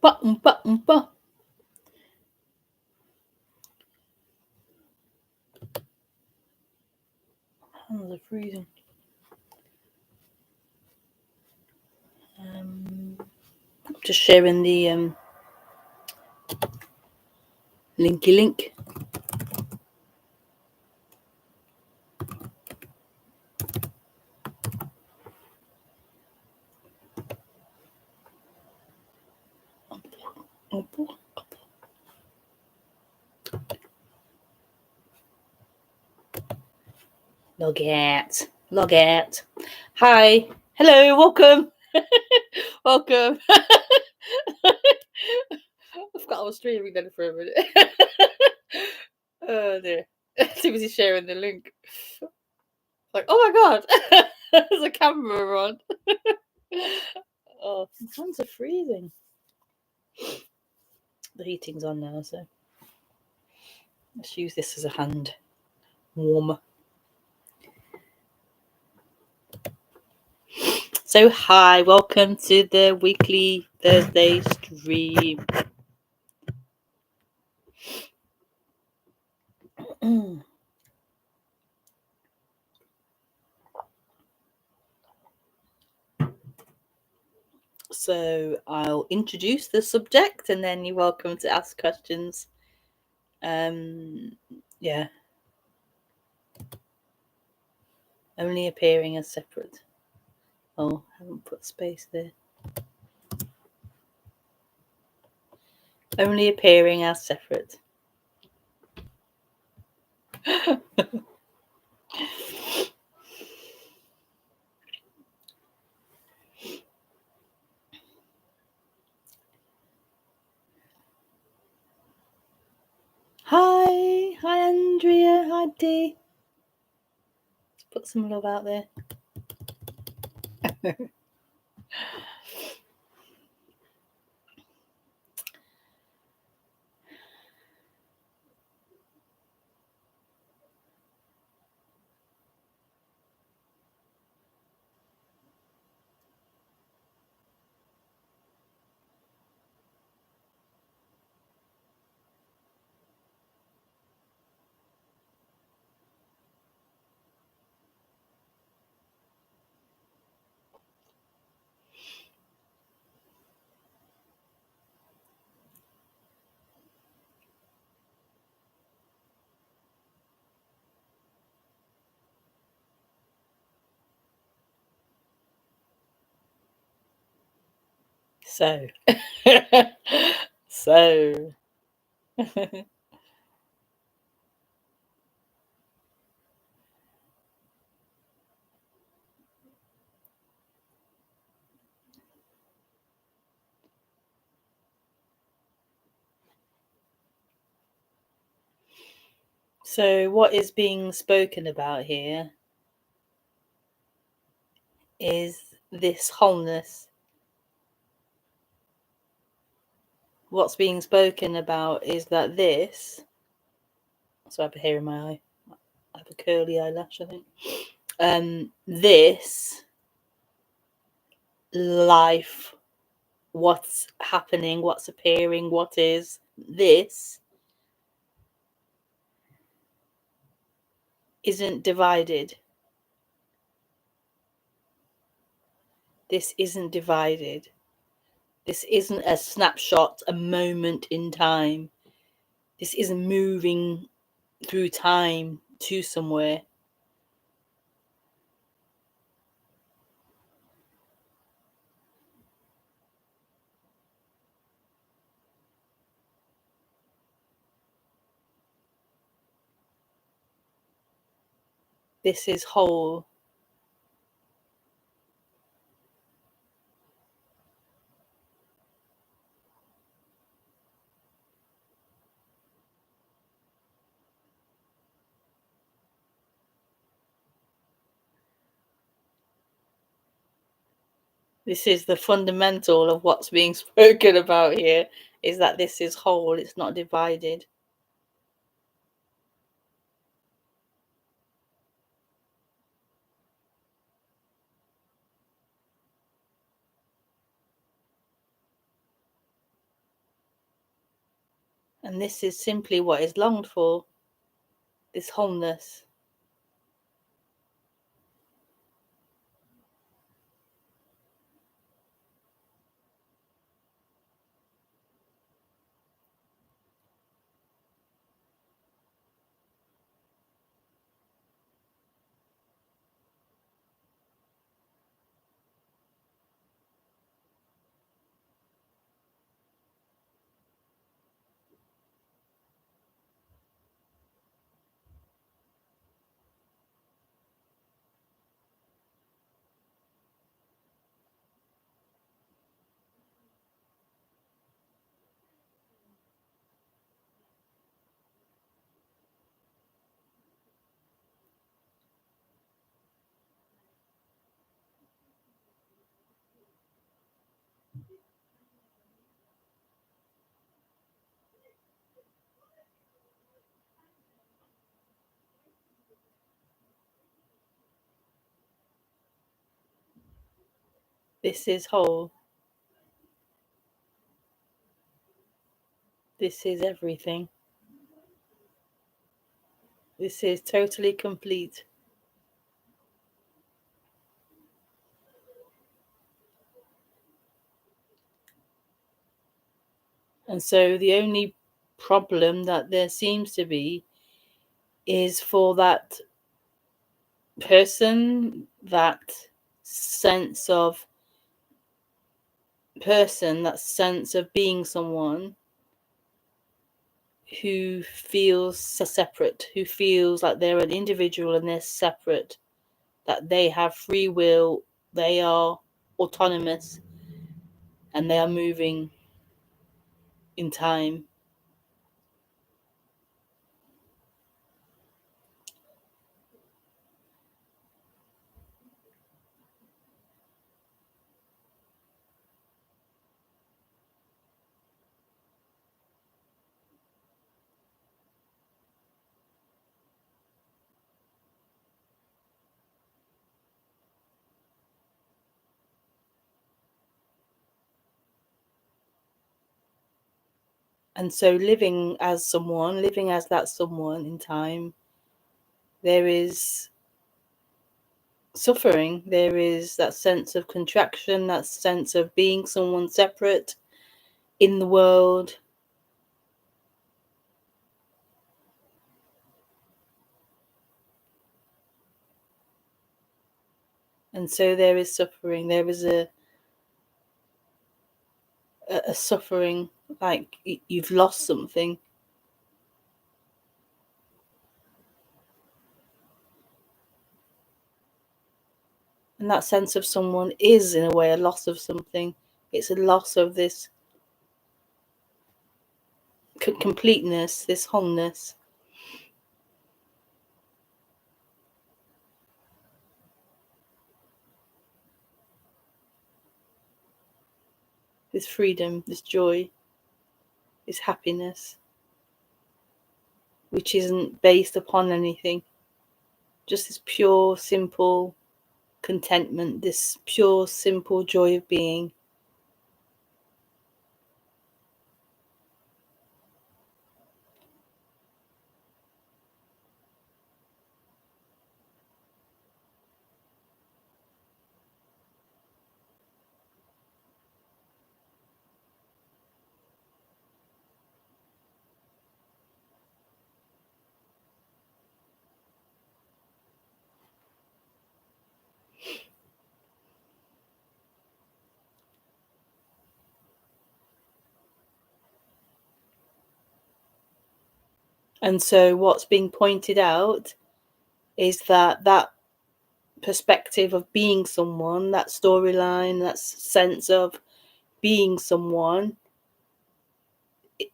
Oompa, oompa, oompa. Hands are freezing. Just sharing the linky link. Log out. Hi, hello, welcome. Welcome. I forgot I was streaming then for a minute. Oh dear. Too busy sharing the link. Like, oh my god, there's a camera on. Oh, my hands are freezing. The heating's on now, so let's use this as a hand warmer. So hi, welcome to the weekly Thursday stream. So I'll introduce the subject and then you're welcome to ask questions. Yeah. Only appearing as separate. Oh, I haven't put space there. Only appearing as separate. Hi Andrea, hi Dee. Let's put some love out there. So So what is being spoken about here is this wholeness. What's being spoken about is that this, so I have a hair in my eye, I have a curly eyelash, I think. This life, what's happening, what's appearing, what is this isn't divided. This isn't divided. This isn't a snapshot, a moment in time. This isn't moving through time to somewhere. This is whole. This is the fundamental of what's being spoken about here, is that this is whole, it's not divided. And this is simply what is longed for, this wholeness. This is whole. This is everything. This is totally complete. And so the only problem that there seems to be is for that person, that sense of person, that sense of being someone who feels separate, who feels like they're an individual and they're separate, that they have free will, they are autonomous, and they are moving in time. And so living as someone, living as that someone in time, there is suffering, there is that sense of contraction, that sense of being someone separate in the world. And so there is suffering, there is a suffering, like you've lost something. And that sense of someone is, in a way, a loss of something. It's a loss of this completeness, this wholeness. This freedom, this joy, this happiness, which isn't based upon anything. Just this pure, simple contentment, this pure, simple joy of being. And so what's being pointed out is that that perspective of being someone, that storyline, that sense of being someone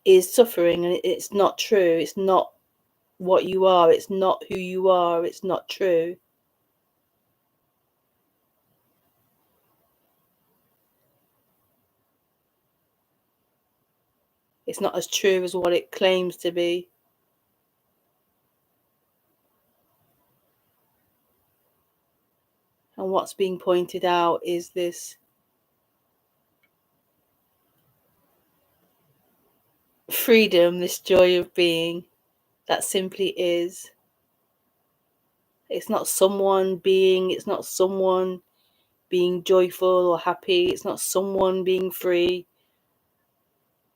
is suffering, and it's not true. It's not what you are. It's not who you are. It's not true. It's not as true as what it claims to be. And what's being pointed out is this freedom, this joy of being that simply is. It's not someone being, it's not someone being joyful or happy, it's not someone being free,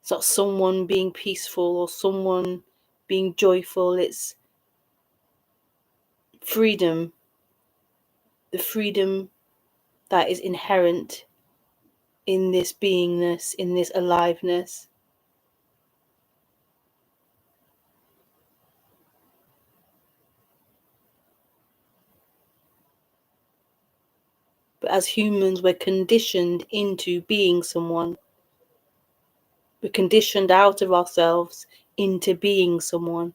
it's not someone being peaceful or someone being joyful. It's freedom, the freedom that is inherent in this beingness, in this aliveness. But as humans, we're conditioned into being someone. We're conditioned out of ourselves into being someone.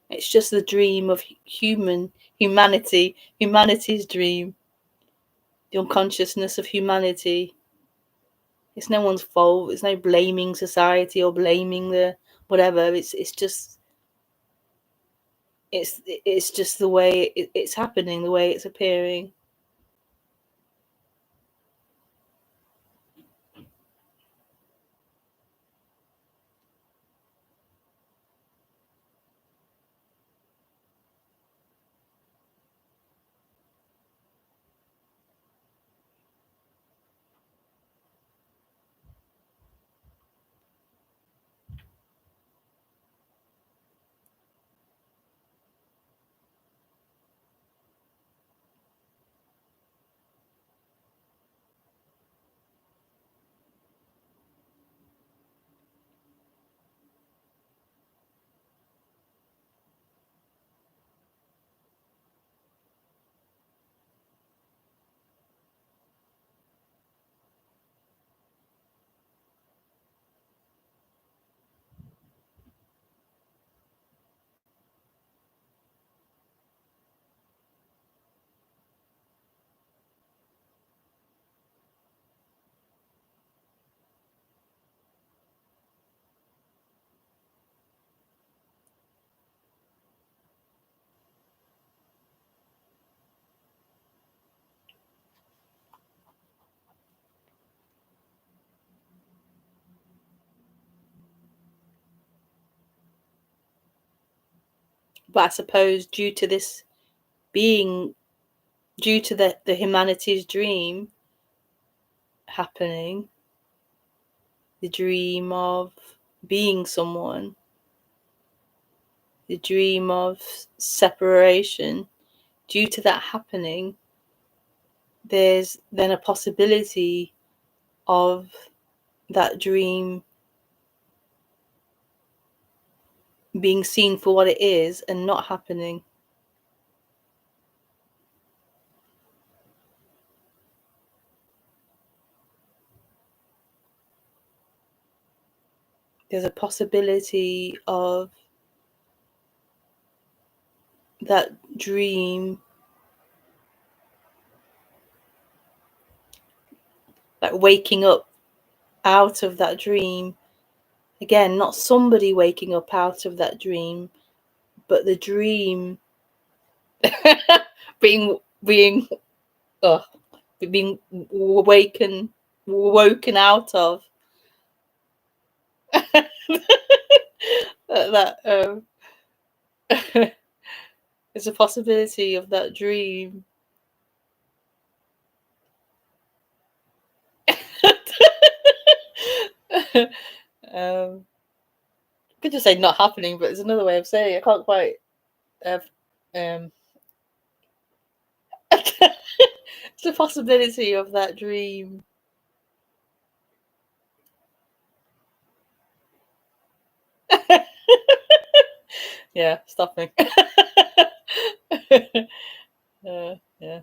It's just the dream of humanity's dream, the unconsciousness of humanity. It's no one's fault. It's no blaming society or blaming the whatever. It's just the way it's happening, the way it's appearing. But I suppose due to this being, due to the humanity's dream happening, the dream of being someone, the dream of separation, due to that happening, there's then a possibility of that dream being seen for what it is and not happening. There's a possibility of that dream, like waking up out of that dream. Again, not somebody waking up out of that dream, but the dream being being woken out of that there's a possibility of that dream. Could just say not happening, but there's another way of saying it. I can't quite it's the possibility of that dream. Yeah, stopping. Yeah.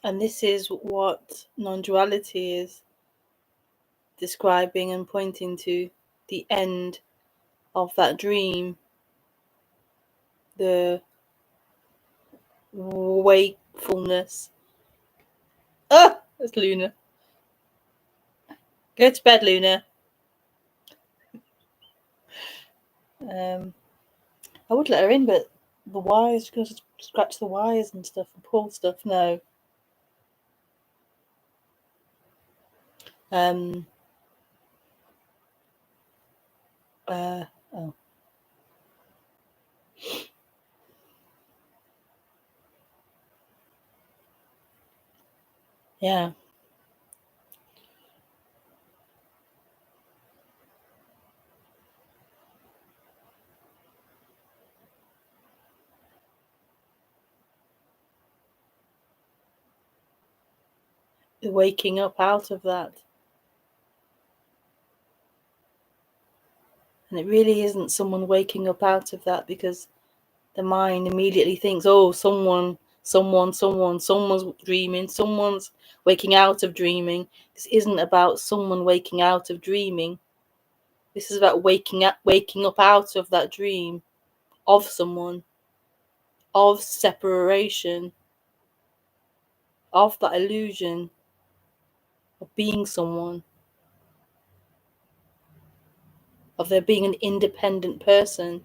And this is what non-duality is describing and pointing to, the end of that dream, the wakefulness. Ah, that's Luna. Go to bed, Luna. I would let her in, but the wires, going to scratch the wires and stuff and pull stuff. No. Oh. Yeah. The waking up out of that. And it really isn't someone waking up out of that, because the mind immediately thinks, oh, someone's dreaming, someone's waking out of dreaming. This isn't about someone waking out of dreaming. This is about waking up out of that dream of someone, of separation, of that illusion of being someone, of there being an independent person.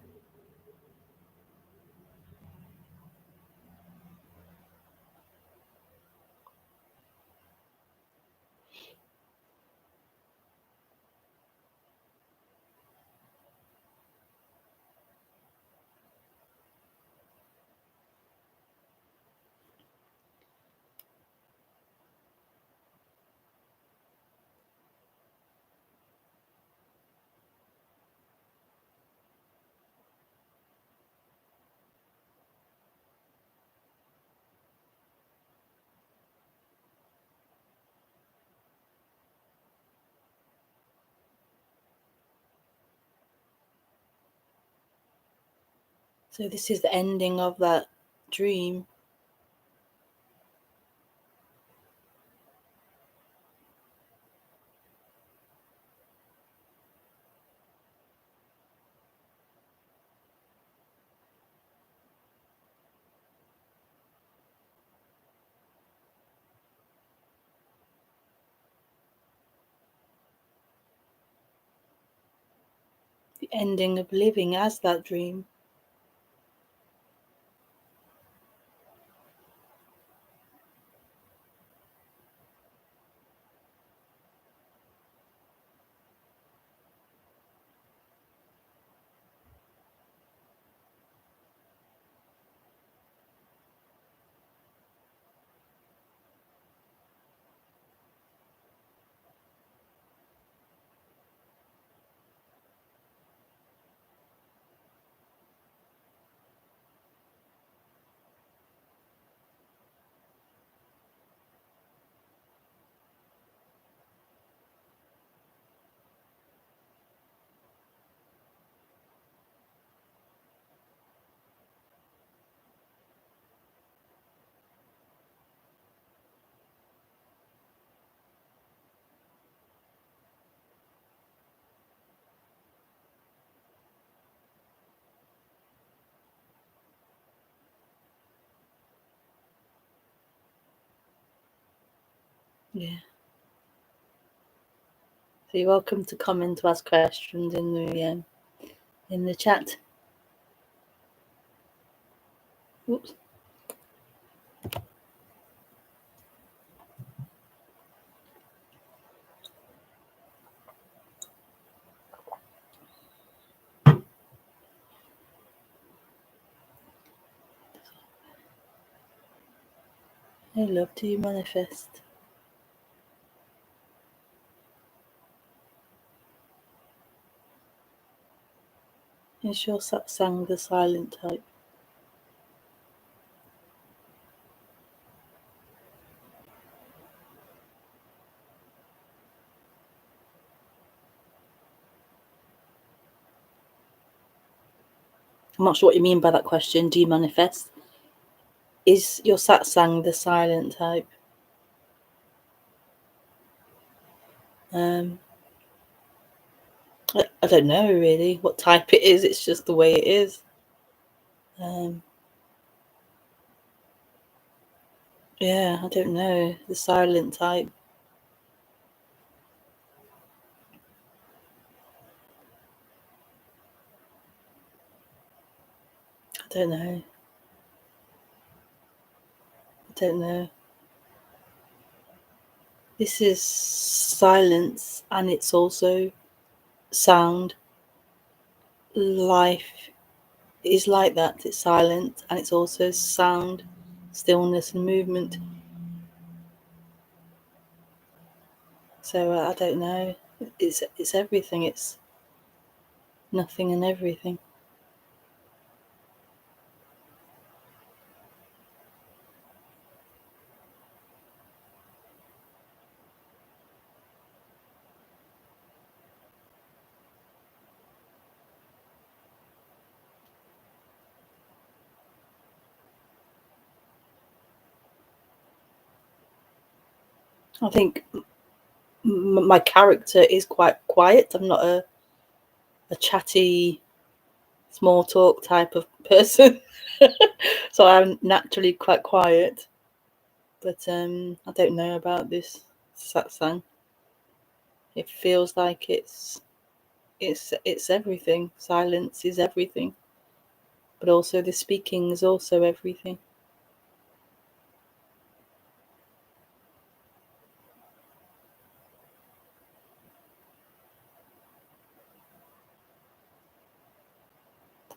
So this is the ending of that dream. The ending of living as that dream. Yeah. So you're welcome to comment, to ask questions in the chat. Oops. Hey love, do you manifest? Is your satsang the silent type? I'm not sure what you mean by that question. Do you manifest? Is your satsang the silent type? I don't know really what type it is. It's just the way it is. Yeah, I don't know. The silent type. I don't know. I don't know. This is silence and it's also sound. Life is like that. It's silent and it's also sound, stillness and movement. So I don't know. It's everything. It's nothing and everything. I think my character is quite quiet. I'm not a chatty, small talk type of person. So I'm naturally quite quiet. But I don't know about this satsang. It feels like it's everything. Silence is everything. But also the speaking is also everything.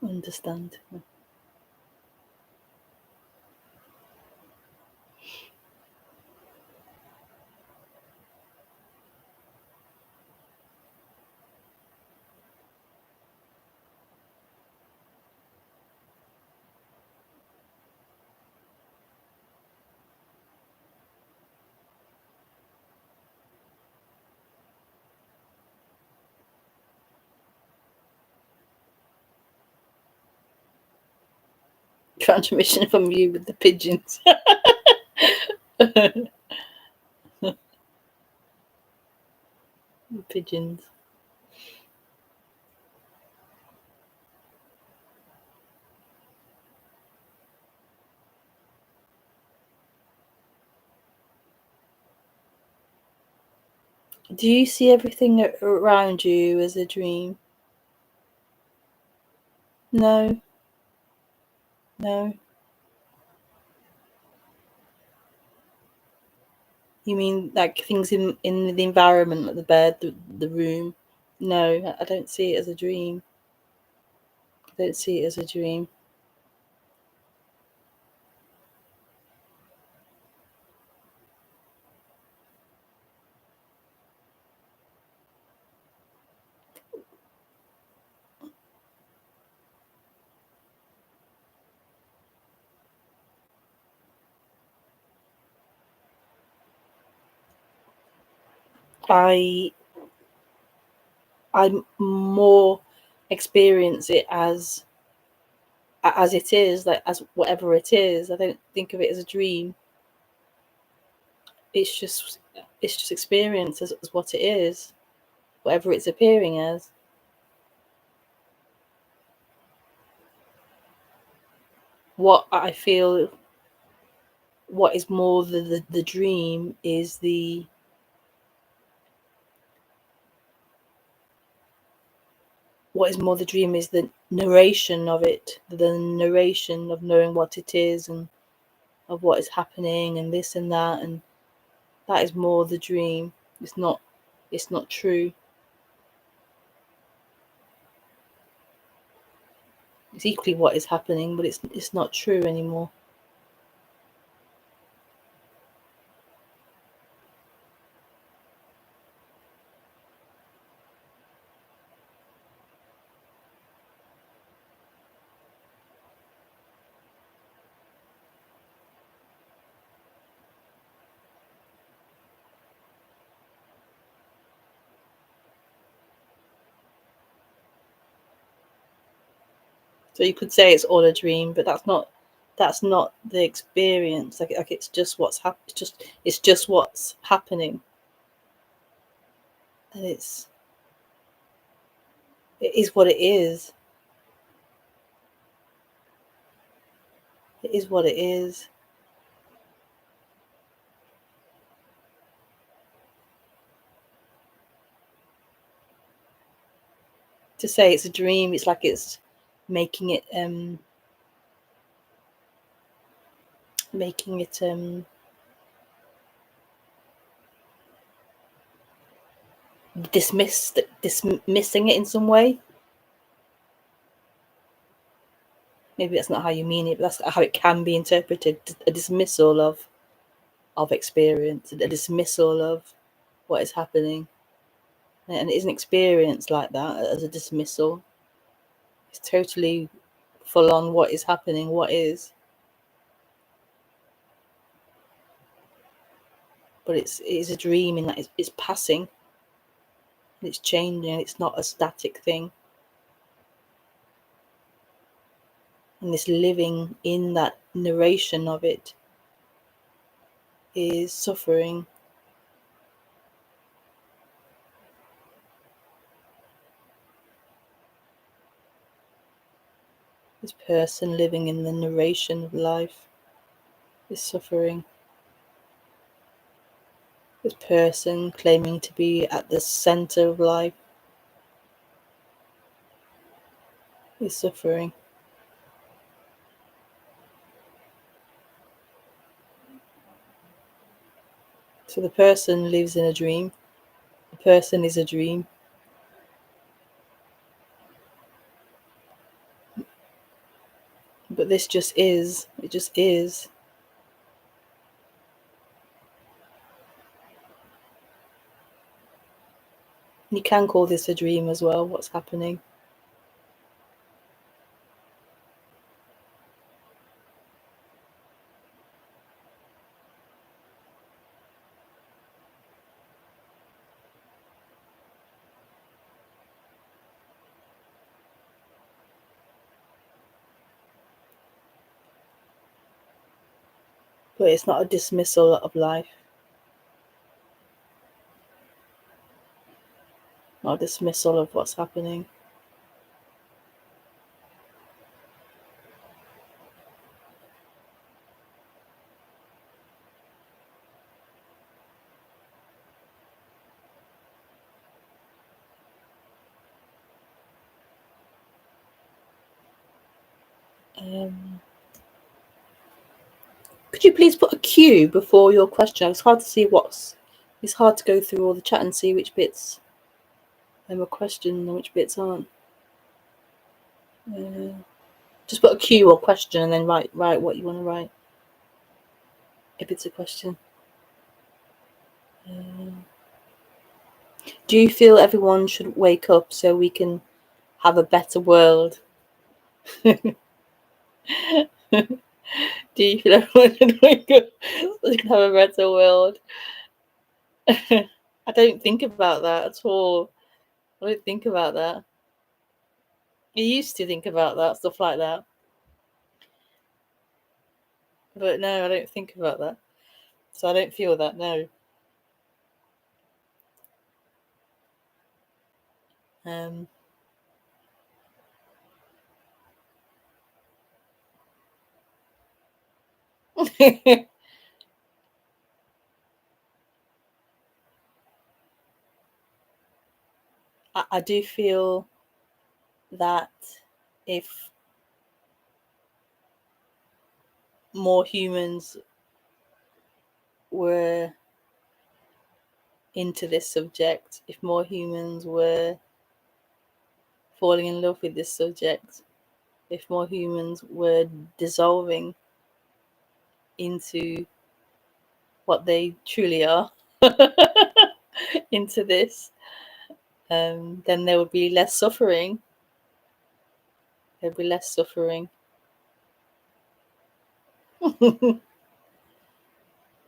Understand. Transmission from you with the pigeons. Pigeons. Do you see everything around you as a dream? No, no. You mean like things in the environment, like the bed, the room? No, I don't see it as a dream. I don't see it as a dream. I more experience it as it is, like as whatever it is. I don't think of it as a dream. It's just experience as what it is, whatever it's appearing as. What I feel, what is more the dream is what is more the dream is the narration of it, the narration of knowing what it is and of what is happening and this and that, and that is more the dream. It's not true. It's equally what is happening, but it's not true anymore. So you could say it's all a dream, but that's not the experience. Like it's just what's it's just what's happening. And it is what it is. It is what it is. To say it's a dream, it's like it's making it dismissing it in some way. Maybe that's not how you mean it, but that's how it can be interpreted. A dismissal of experience, a dismissal of what is happening. And it isn't experienced like that as a dismissal. It's totally full on what is happening, what is. But it is a dream in that it's passing, and it's changing, it's not a static thing. And this living in that narration of it is suffering. This person living in the narration of life is suffering. This person claiming to be at the center of life is suffering. So the person lives in a dream. The person is a dream. But this just is. It just is. You can call this a dream as well, what's happening. But it's not a dismissal of life. Not a dismissal of what's happening. Could you please put a Q before your question? It's hard to see it's hard to go through all the chat and see which bits are a question and which bits aren't. Just put a Q or question and then write what you want to write. If it's a question. Do you feel everyone should wake up so we can have a better world? Do you feel everyone should wake up so we can have a better world? I don't think about that at all. I don't think about that. I used to think about that, stuff like that. But no, I don't think about that. So I don't feel that, no. I do feel that if more humans were into this subject, if more humans were falling in love with this subject, if more humans were dissolving into what they truly are, into this, then there would be less suffering. There'd be less suffering. I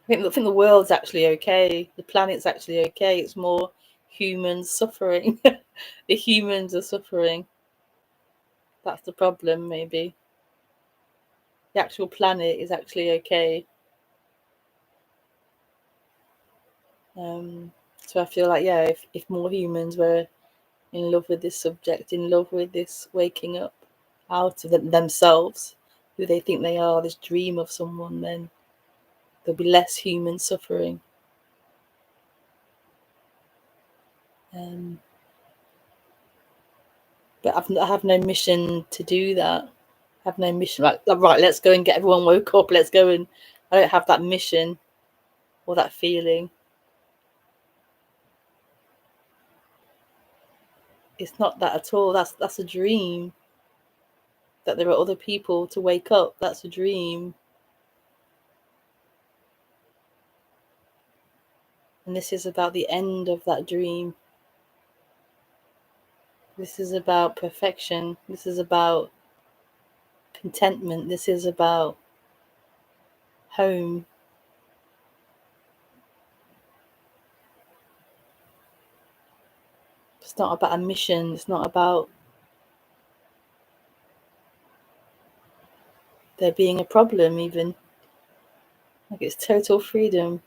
think the world's actually okay. The planet's actually okay. It's more humans suffering. The humans are suffering. That's the problem, maybe. The actual planet is actually okay. So I feel like, yeah, if more humans were in love with this subject, in love with this waking up out of themselves, who they think they are, this dream of someone, then there'll be less human suffering. But I have no mission to do that. I have no mission. Right, let's go and get everyone woke up. Let's go and... I don't have that mission or that feeling. It's not that at all. That's a dream. That there are other people to wake up. That's a dream. And this is about the end of that dream. This is about perfection. This is about contentment. This is about home. It's not about a mission. It's not about there being a problem even. Like, it's total freedom.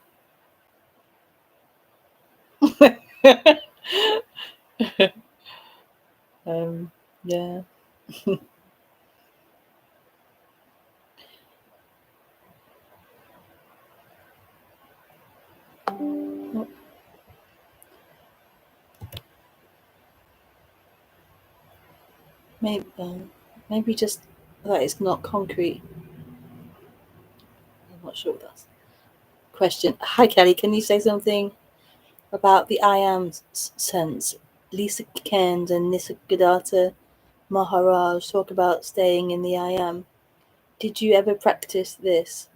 Yeah. Maybe just that it's not concrete. I'm not sure that's question. Hi Kelly, can you say something about the I am sense? Lisa Kend and Nisargadatta Maharaj talk about staying in the I am. Did you ever practice this?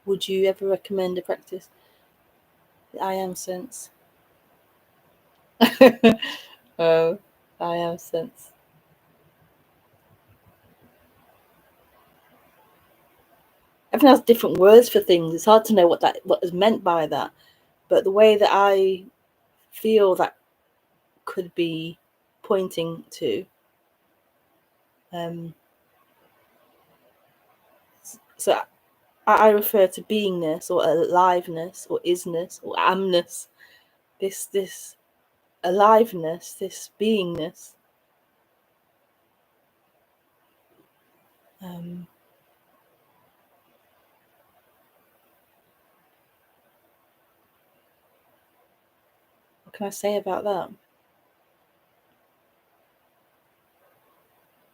Would you ever recommend a practice? The I am sense. Oh, I am sense. Everyone has different words for things. It's hard to know what is meant by that. But the way that I feel that could be pointing to, so I refer to beingness or aliveness or isness or amness. This aliveness, this beingness. What can I say about that?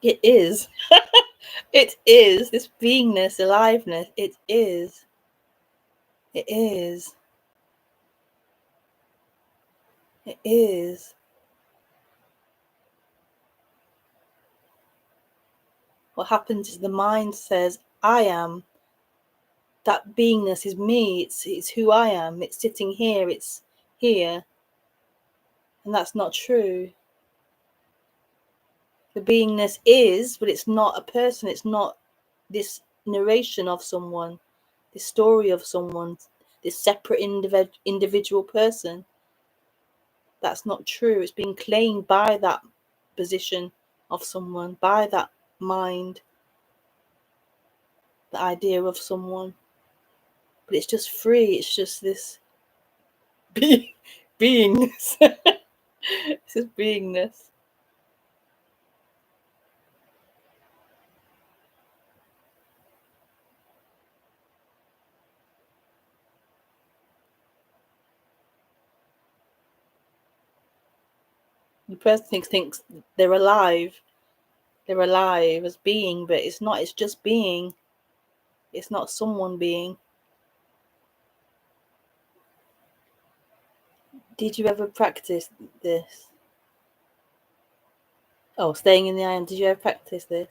It is. It is. This beingness, aliveness, it is. It is. It is. What happens is the mind says, I am. That beingness is me. It's who I am. It's sitting here. It's here. And that's not true. The beingness is, but it's not a person. It's not this narration of someone, this story of someone, this separate individual person. That's not true. It's being claimed by that position of someone, by that mind, the idea of someone. But it's just free. It's just this beingness. It's just beingness. The person thinks they're alive. They're alive as being, but it's not. It's just being. It's not someone being. Did you ever practice this? Oh, staying in the I am. Did you ever practice this?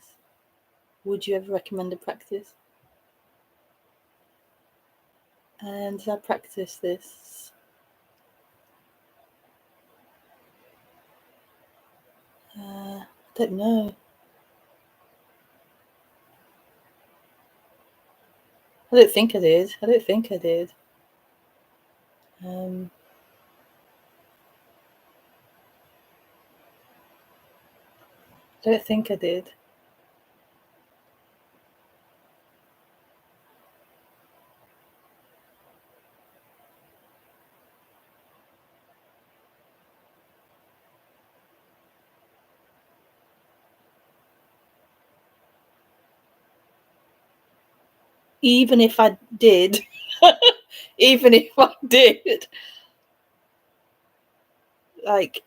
Would you ever recommend a practice? And did I practice this? I don't know. I don't think I did. I don't think I did. I don't think I did. even if I did, even if I did, like,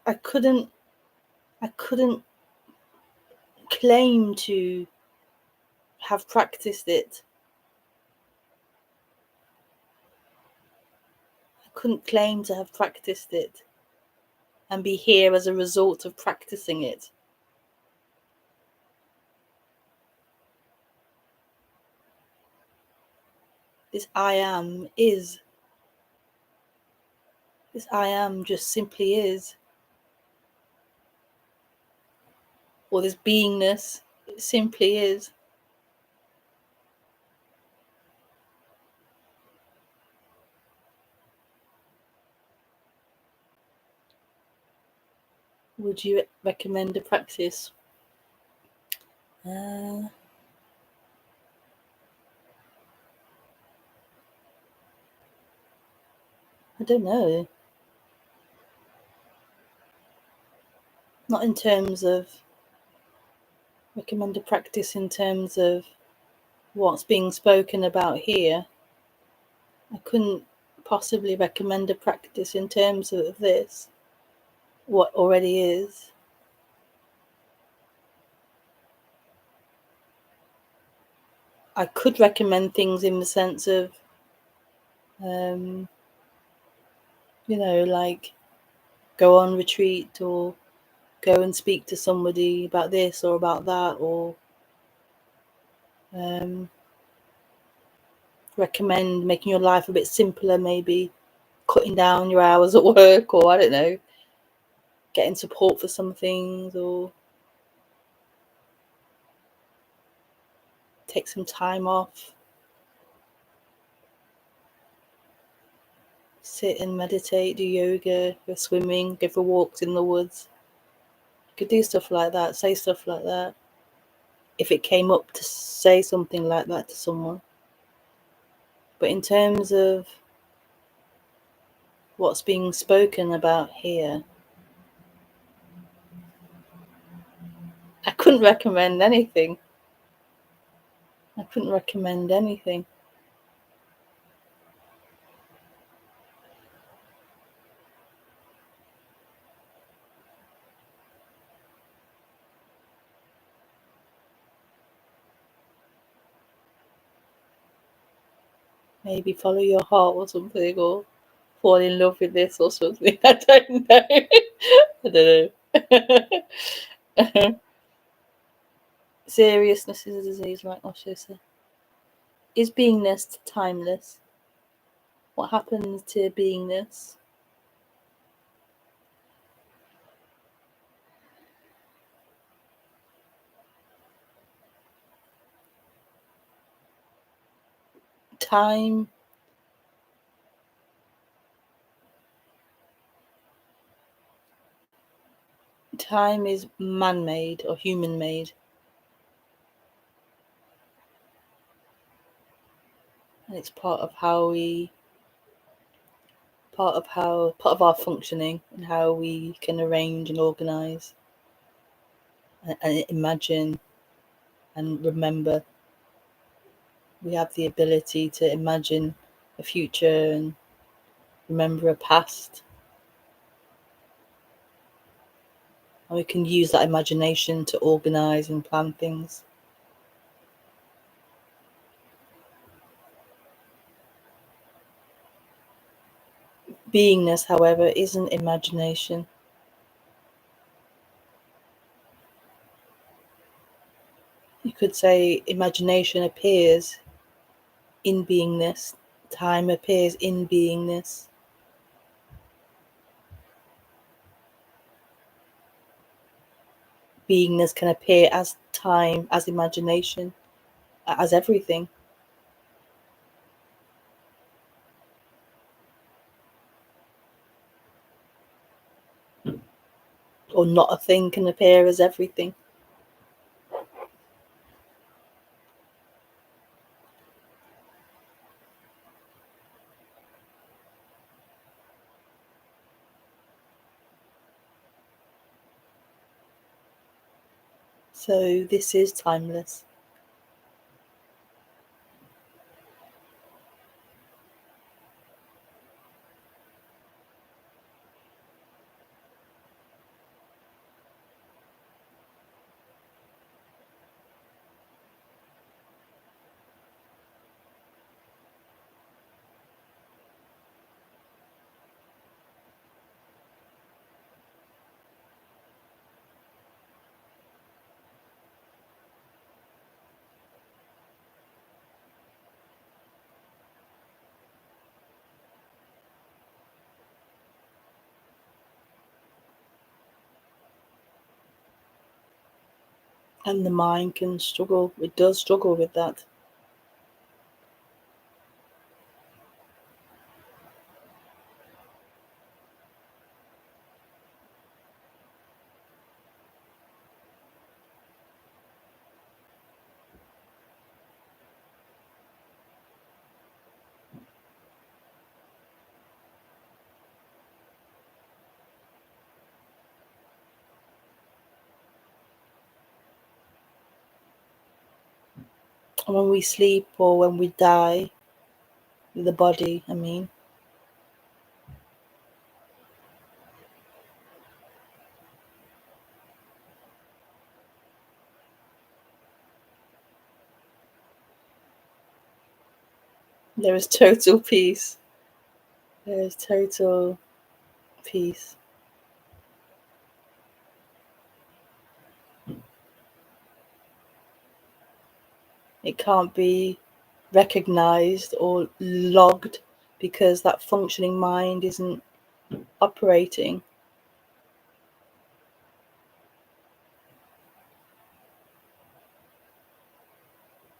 I couldn't claim to have practiced it. I couldn't claim to have practiced it and be here as a result of practicing it. This I am is. This I am just simply is. Or this beingness, it simply is. Would you recommend a practice? I don't know. Not in terms of recommend a practice in terms of what's being spoken about here. I couldn't possibly recommend a practice in terms of this, what already is. I could recommend things in the sense of, like go on retreat or go and speak to somebody about this or about that, or recommend making your life a bit simpler, maybe cutting down your hours at work, or I don't know, getting support for some things, or take some time off, sit and meditate, do yoga, go swimming, go for walks in the woods. You could do stuff like that, say stuff like that, if it came up to say something like that to someone. But in terms of what's being spoken about here, I couldn't recommend anything. I couldn't recommend anything. Maybe follow your heart or something, or fall in love with this or something. I don't know. I don't know. Seriousness is a disease, right? Osho? Is beingness timeless? What happens to beingness? Time is man-made or human-made. And it's part of our functioning and how we can arrange and organize and imagine and remember. We have the ability to imagine a future and remember a past. And we can use that imagination to organize and plan things. Beingness, however, isn't imagination. You could say imagination appears in beingness. Time appears in beingness. Beingness can appear as time, as imagination, as everything. Or not a thing can appear as everything. So this is timeless. And the mind can struggle, it does struggle with that. And when we sleep or when we die, the body, I mean, there is total peace. There is total peace. It can't be recognized or logged because that functioning mind isn't operating.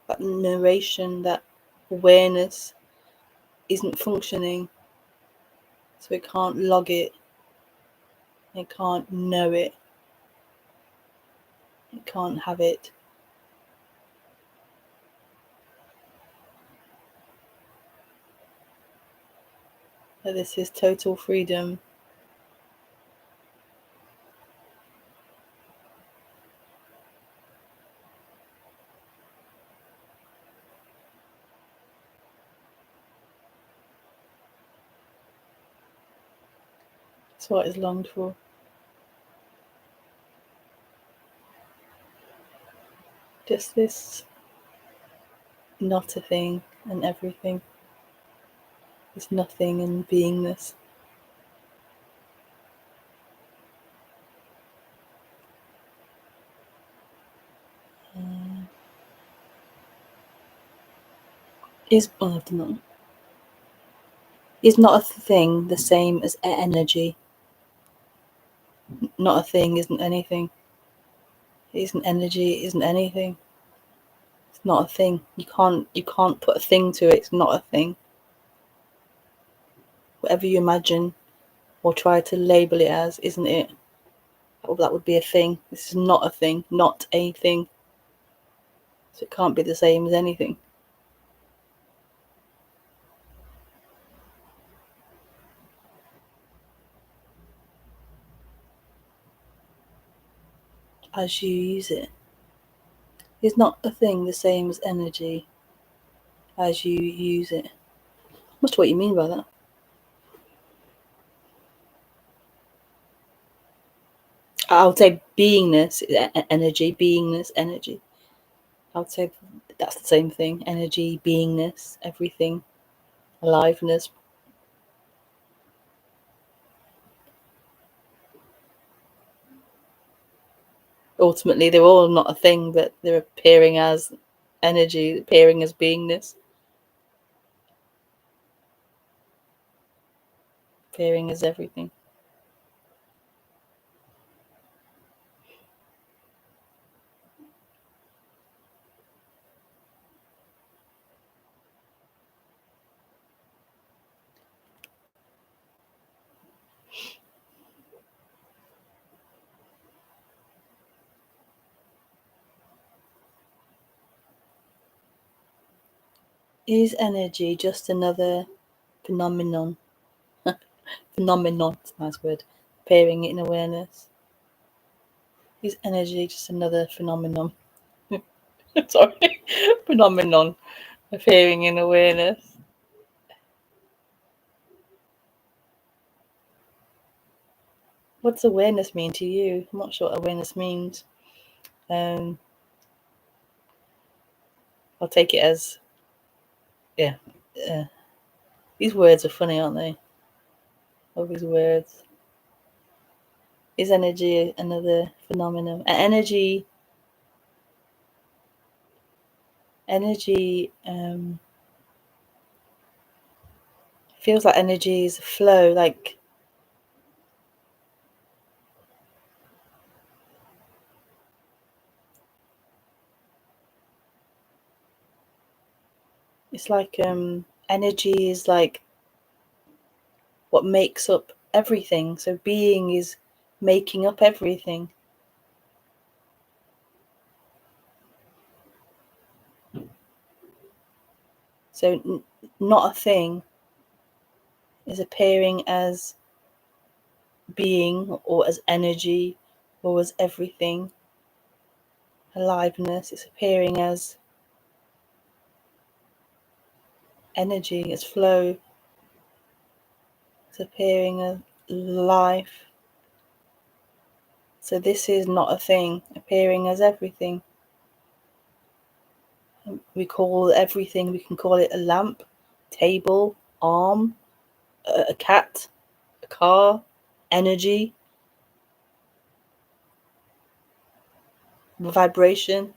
That narration, that awareness isn't functioning, so it can't log it, it can't know it, it can't have it. So this is total freedom. It's what is longed for. Just this not a thing and everything. This nothing and beingness. Is I don't know. Is not a thing the same as energy? Not a thing isn't anything. It isn't energy, it isn't anything. It's not a thing. You can't put a thing to it, it's not a thing. Whatever you imagine or try to label it as, isn't it? That would be a thing. This is not a thing, not a thing. So it can't be the same as anything. As you use it. Is not a thing the same as energy as you use it? What's what you mean by that? I would say beingness, energy, beingness, energy. I would say that's the same thing. Energy, beingness, everything, aliveness. Ultimately, they're all not a thing, but they're appearing as energy, appearing as beingness, appearing as everything. Is energy just another phenomenon? Phenomenon, it's a nice word. Appearing in awareness. Is energy just another phenomenon? Sorry, phenomenon appearing in awareness. What's awareness mean to you? I'm not sure what awareness means. I'll take it as, yeah. These words are funny, aren't they? All these words. Is energy another phenomenon? Energy feels like energy is a flow, like It's like energy is like what makes up everything. So being is making up everything. So not a thing is appearing as being or as energy or as everything. Aliveness is appearing as energy, as flow. It's appearing as life. So this is not a thing, appearing as everything. We call everything, we can call it a lamp, table, arm, a cat, a car, energy, vibration,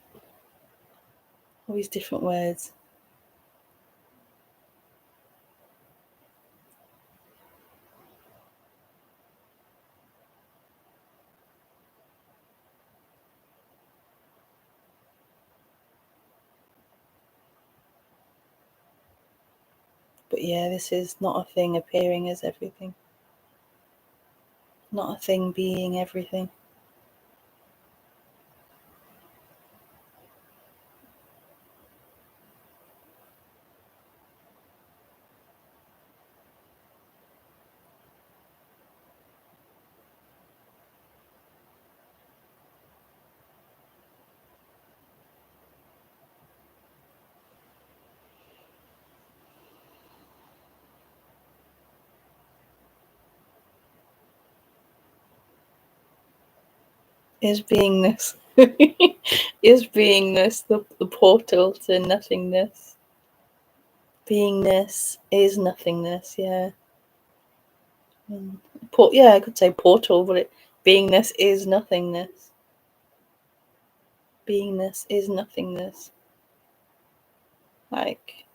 all these different words. But yeah, this is not a thing appearing as everything. Not a thing being everything. Is beingness. Is beingness the portal to nothingness? Beingness is nothingness, yeah. Yeah, I could say portal, but beingness is nothingness. Beingness is nothingness. Like,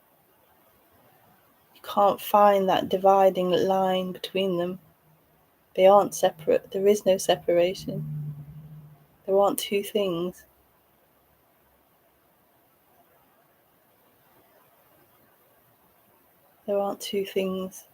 you can't find that dividing line between them. They aren't separate. There is no separation. There aren't two things. There aren't two things.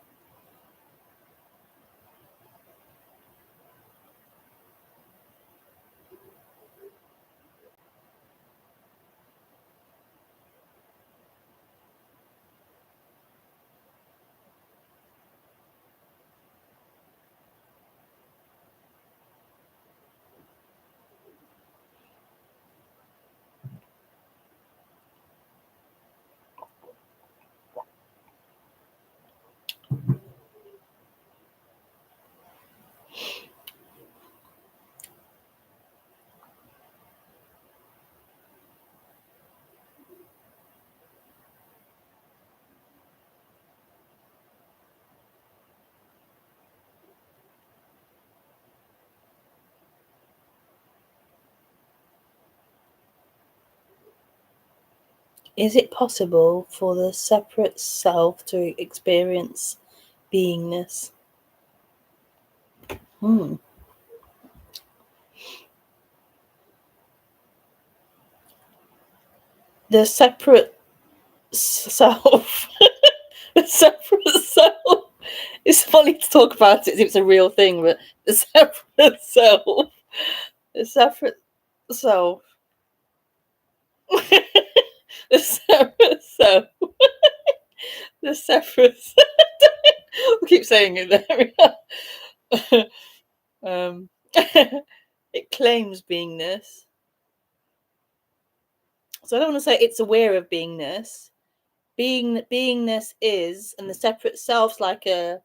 Is it possible for the separate self to experience beingness? The separate self. The separate self. It's funny to talk about it as if it's a real thing, but the separate self. The separate self. The separate self. The separate self. We keep saying it there. It claims beingness. So I don't want to say it's aware of beingness. Beingness is, and the separate self's like a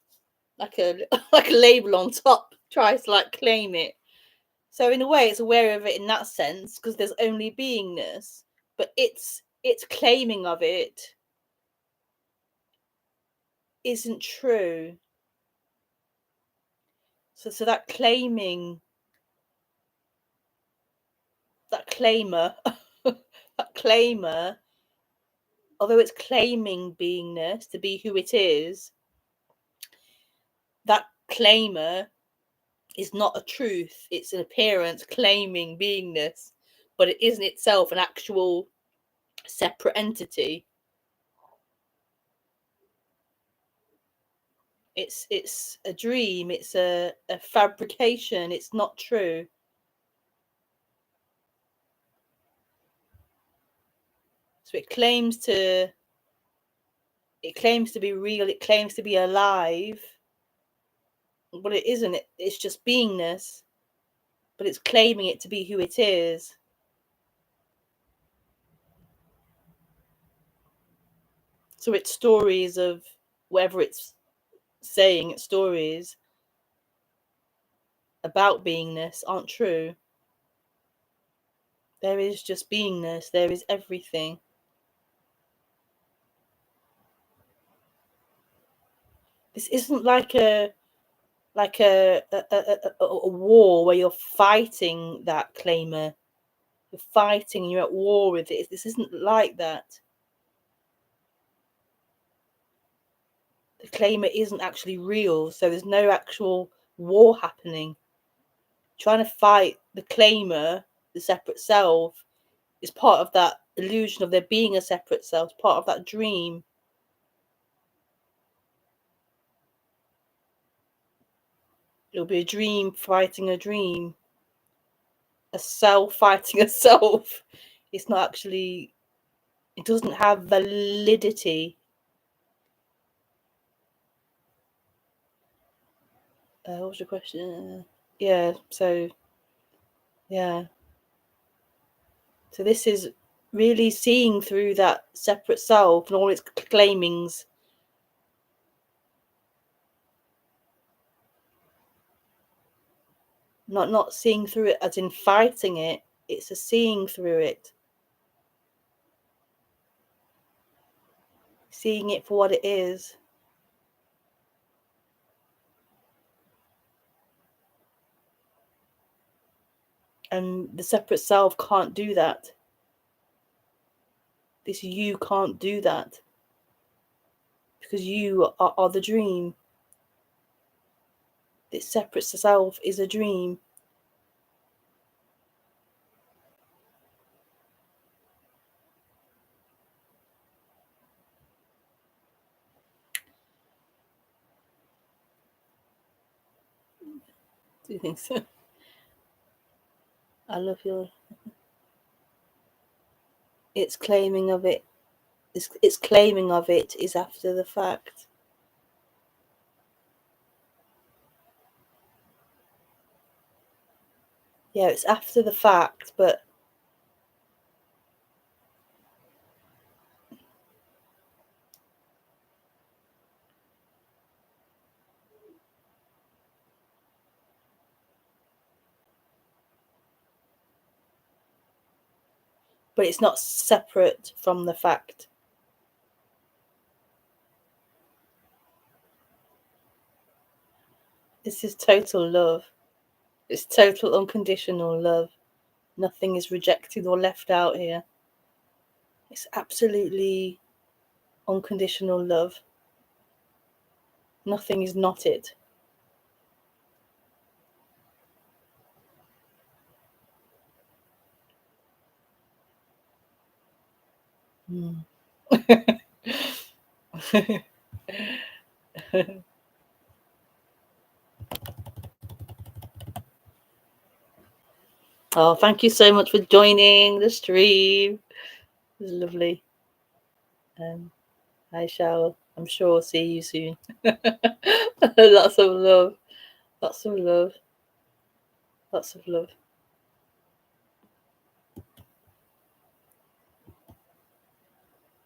like a like a label on top, tries to like claim it. So in a way, it's aware of it in that sense because there's only beingness, but its claiming of it isn't true. So that claiming, that claimer, that claimer, although it's claiming beingness to be who it is, that claimer is not a truth. It's an appearance claiming beingness, but it isn't itself an actual separate entity. It's a dream. It's a fabrication. It's not true. So it claims to be real. It claims to be alive. But it isn't. It's just beingness. But it's claiming it to be who it is. So its stories of whatever it's saying, its stories about beingness aren't true. There is just beingness. There is everything. This isn't like a war where you're fighting that claimer. You're fighting. You're at war with it. This isn't like that. The claimer isn't actually real, so there's no actual war happening. Trying to fight the claimer, the separate self, is part of that illusion of there being a separate self, part of that dream. It'll be a dream fighting a dream, a self fighting a self. It's not actually, it doesn't have validity. What was your question? Yeah, so this is really seeing through that separate self and all its claimings. Not seeing through it as in fighting it. It's a seeing through it. Seeing it for what it is. And the separate self can't do that. This you can't do that. Because you are the dream. This separate self is a dream. Do you think so? I love your... Its claiming of it. Its claiming of it is after the fact. Yeah, it's after the fact, but it's not separate from the fact. This is total love. It's total unconditional love. Nothing is rejected or left out here. It's absolutely unconditional love. Nothing is not it. Mm. Oh, thank you so much for joining the stream. It was lovely. I shall, I'm sure, see you soon. Lots of love. Lots of love. Lots of love.